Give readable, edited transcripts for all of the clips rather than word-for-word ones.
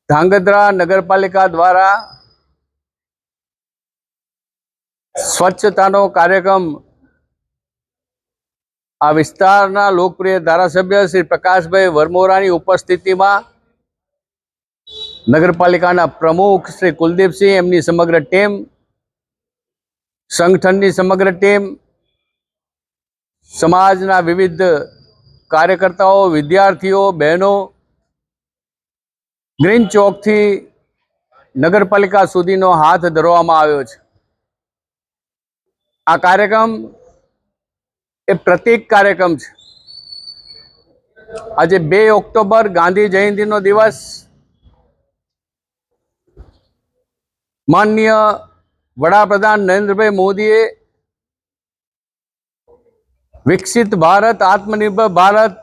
ધાંગધ્રા નગરપાલિકા દ્વારા સ્વચ્છતાનો કાર્યક્રમ આ વિસ્તારના લોકપ્રિય ધારાસભ્ય શ્રી પ્રકાશભાઈ વરમોરાની ઉપસ્થિતિમાં નગરપાલિકાના પ્રમુખ શ્રી કુલદીપસિંહ, એમની સમગ્ર ટીમ, સંગઠનની સમગ્ર ટીમ, સમાજના વિવિધ કાર્યકર્તાઓ, વિદ્યાર્થીઓ, બહેનો ગ્રીન ચોકથી નગરપાલિકા સુધીનો હાથ ધરવામાં આવ્યો છે। આ કાર્યક્રમ એ પ્રતીક કાર્યક્રમ છે। આજે 2 ઓક્ટોબર ગાંધી જયંતિનો દિવસ, માનનીય વડાપ્રધાન નરેન્દ્રભાઈ મોદીએ વિકસિત ભારત, આત્મનિર્ભર ભારત,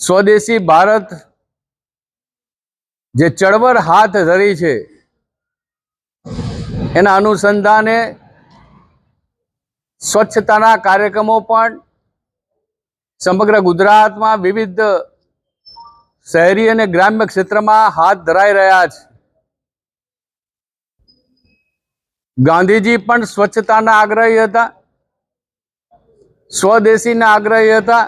સ્વદેશી ભારત જે ચળવળ હાથ ધરી છે, એના અનુસંધાને સ્વચ્છતાના કાર્યક્રમો પણ સમગ્ર ગુજરાતમાં વિવિધ શહેરી અને ગ્રામ્ય ક્ષેત્રમાં હાથ ધરાઈ રહ્યા છે। ગાંધીજી પણ સ્વચ્છતાના આગ્રહી હતા, સ્વદેશીના આગ્રહી હતા।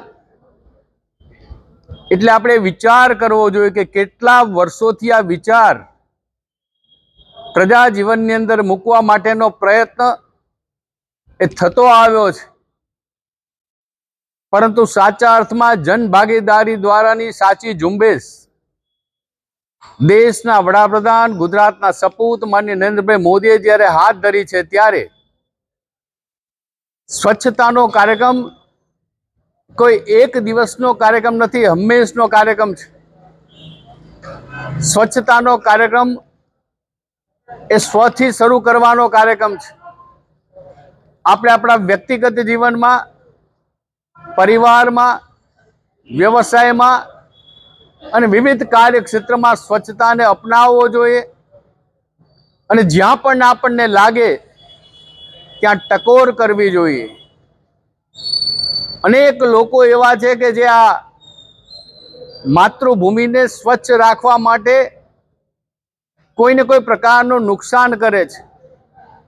એટલે આપણે વિચાર કરવો જોઈએ કે કેટલા વર્ષોથી આ વિચાર પ્રજા જીવનની અંદર મૂકવા માટેનો પ્રયત્ન એ થતો આવ્યો છે, પરંતુ સાચા અર્થમાં જનભાગીદારી દ્વારાની સાચી ઝુંબેશ દેશના વડાપ્રધાન, ગુજરાતના સપૂત માનનીય નરેન્દ્રભાઈ મોદીએ જ્યારે હાથ ધરી છે, ત્યારે સ્વચ્છતાનો કાર્યક્રમ કોઈ એક દિવસનો કાર્યક્રમ નથી, હંમેશનો કાર્યક્રમ છે। સ્વચ્છતાનો કાર્યક્રમ એ સ્વથી શરૂ કરવાનો કાર્યક્રમ છે। આપણે આપણા વ્યક્તિગત જીવનમાં, પરિવારમાં, વ્યવસાયમાં અને વિવિધ કાર્યક્ષેત્રમાં સ્વચ્છતાને અપનાવવો જોઈએ અને જ્યાં પણ આપણને લાગે ત્યાં ટકોર કરવી જોઈએ। અનેક લોકો એવા છે કે જે આ માતૃભૂમિને સ્વચ્છ રાખવા માટે કોઈને કોઈ પ્રકારનું નુકસાન કરે છે।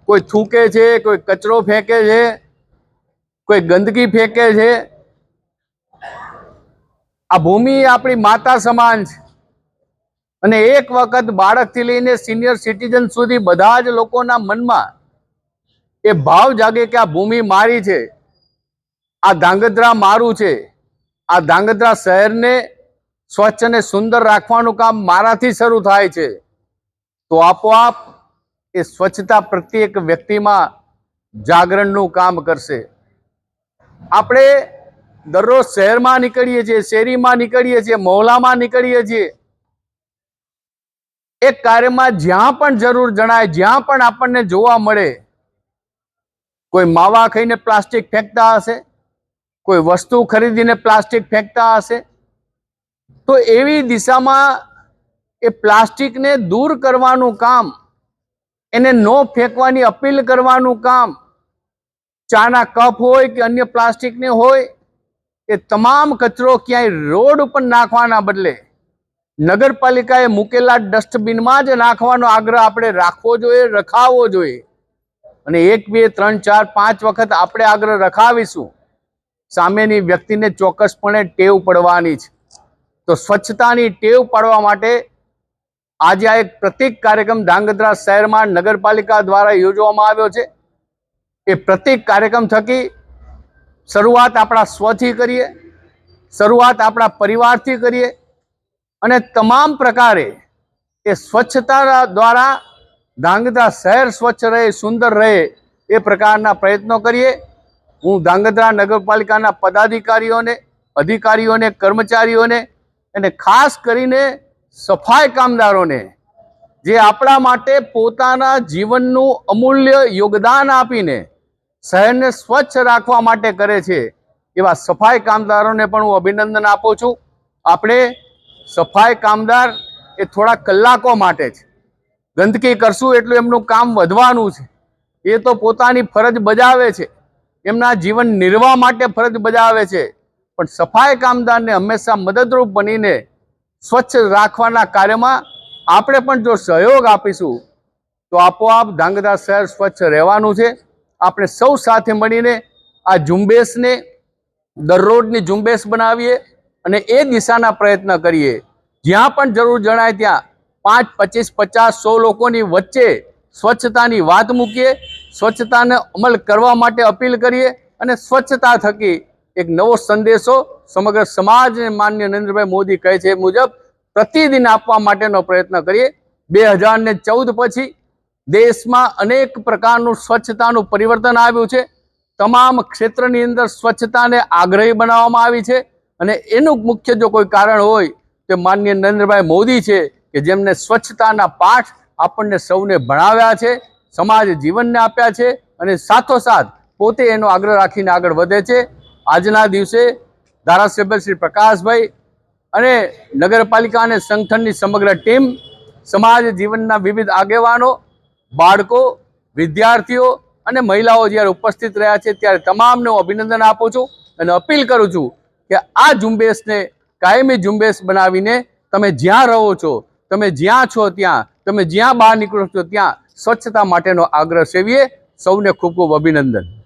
કોઈ થૂકે છે, કોઈ કચરો ફેંકે છે, કોઈ ગંદકી ફેંકે છે। આ ભૂમિ આપણી માતા સમાન છે અને એક વખત બાળકથી લઈને સિનિયર સિટીઝન સુધી બધા જ લોકોના મનમાં એ ભાવ જાગે કે આ ભૂમિ મારી છે, આ ધાંગધ્રા મારું છે, આ ધાંગધ્રા શહેરને સ્વચ્છ અને સુંદર રાખવાનું કામ મારાથી શરૂ થાય છે, તો આપોઆપ એ સ્વચ્છતા પ્રત્યેક વ્યક્તિમાં જાગરણનું કામ કરશે। આપણે દરરોજ શહેરમાં નીકળીએ છીએ, શેરીમાં નીકળીએ છીએ, મહોલ્લામાં નીકળીએ છીએ, એક કાર્યમાં જ્યાં પણ જરૂર જણાય, જ્યાં પણ આપણને જોવા મળે, કોઈ માવા ખાઈને પ્લાસ્ટિક ફેંકતા હશે, કોઈ વસ્તુ ખરીદીને પ્લાસ્ટિક ફેંકતા હશે, તો એવી દિશામાં એ પ્લાસ્ટિકને દૂર કરવાનું કામ, એને ન ફેંકવાની અપીલ કરવાનું કામ, ચાના કપ હોય કે અન્ય પ્લાસ્ટિકને હોય, એ તમામ કચરો ક્યાંય રોડ ઉપર નાખવાના બદલે નગરપાલિકાએ મૂકેલા ડસ્ટબિનમાં જ નાખવાનો આગ્રહ આપણે રાખવો જોઈએ, રખાવવો જોઈએ। અને 1, 2, 3, 4, 5 વખત આપણે આગ્રહ રખાવીશું, સામેની વ્યક્તિને ચોક્કસપણે ટેવ પડવાની છે। તો સ્વચ્છતાની ટેવ પાડવા માટે આજે આ એક પ્રતીક કાર્યક્રમ ધાંગધ્રા શહેરમાં નગરપાલિકા દ્વારા યોજવામાં આવ્યો છે। એ પ્રતીક કાર્યક્રમ થકી શરૂઆત આપણા સ્વથી કરીએ, શરૂઆત આપણા પરિવારથી કરીએ અને તમામ પ્રકારે એ સ્વચ્છતા દ્વારા ધાંગધ્રા શહેર સ્વચ્છ રહે, સુંદર રહે, એ પ્રકારના પ્રયત્નો કરીએ। હું ધાંગધ્રા નગરપાલિકાના પદાધિકારીઓને, અધિકારીઓને, કર્મચારીઓને અને ખાસ કરીને સફાઈ કામદારોને, જે આપણા માટે પોતાના જીવનનું અમૂલ્ય યોગદાન આપીને શહેરને સ્વચ્છ રાખવા માટે કરે છે, એવા સફાઈ કામદારોને પણ હું અભિનંદન આપું છું। આપણે સફાઈ કામદાર એ થોડા કલાકો માટે છે, ગંદકી કરશું એટલું એમનું કામ વધવાનું છે, એ તો પોતાની ફરજ બજાવે છે, એમના જીવન નિર્વાહ માટે ફરજ બજાવે છે, પણ સફાઈ કામદારને હંમેશા મદદરૂપ બનીને સ્વચ્છ રાખવાના કાર્યમાં આપણે પણ જો સહયોગ આપીશું તો આપોઆપ ધ્રાંગધ્રા શહેર સ્વચ્છ રહેવાનું છે. આપણે સૌ સાથે મળીને આ ઝુંબેશને દરરોજની ઝુંબેશ બનાવીએ અને એ દિશાના પ્રયત્ન કરીએ. જ્યાં પણ જરૂર જણાય ત્યાં 5, 25, 50, 100 લોકોની વચ્ચે સ્વચ્છતાની વાત મૂકીએ, સ્વચ્છતાને અમલ કરવા માટે અપીલ કરીએ અને સ્વચ્છતા થકી એક નવો સંદેશો સમગ્ર સમાજને માનનીય નરેન્દ્રભાઈ મોદી કહે છે એ મુજબ પ્રતિદિન આપવા માટેનો પ્રયત્ન કરીએ. 2014 પછી દેશમાં અનેક પ્રકારનું સ્વચ્છતાનું પરિવર્તન આવ્યું છે. તમામ ક્ષેત્રની અંદર સ્વચ્છતાને આગ્રહી બનાવવામાં આવી છે અને એનું મુખ્ય જો કોઈ કારણ હોય તો માનનીય નરેન્દ્રભાઈ મોદી છે કે જેમને સ્વચ્છતાના પાઠ આપણને સૌને ભણાવ્યા છે, સમાજ જીવનને આપ્યા છે અને સાથોસાથ પોતે એનો આગ્રહ રાખીને આગળ વધે છે. આજના દિવસે ધારાસભ્ય શ્રી પ્રકાશભાઈ અને નગરપાલિકા અને સંગઠનની સમગ્ર ટીમ, સમાજ જીવનના વિવિધ આગેવાનો, બાળકો, વિદ્યાર્થીઓ અને મહિલાઓ જ્યારે ઉપસ્થિત રહ્યા છે ત્યારે તમામને હું અભિનંદન આપું છું અને અપીલ કરું છું કે આ ઝુંબેશને કાયમી ઝુંબેશ બનાવીને તમે જ્યાં રહો છો, તમે જ્યાં છો ત્યાં, તમે જ્યાં બહાર નીકળો છો ત્યાં સ્વચ્છતા માટેનો આગ્રહ સેવીએ. સૌને ખૂબ ખૂબ અભિનંદન.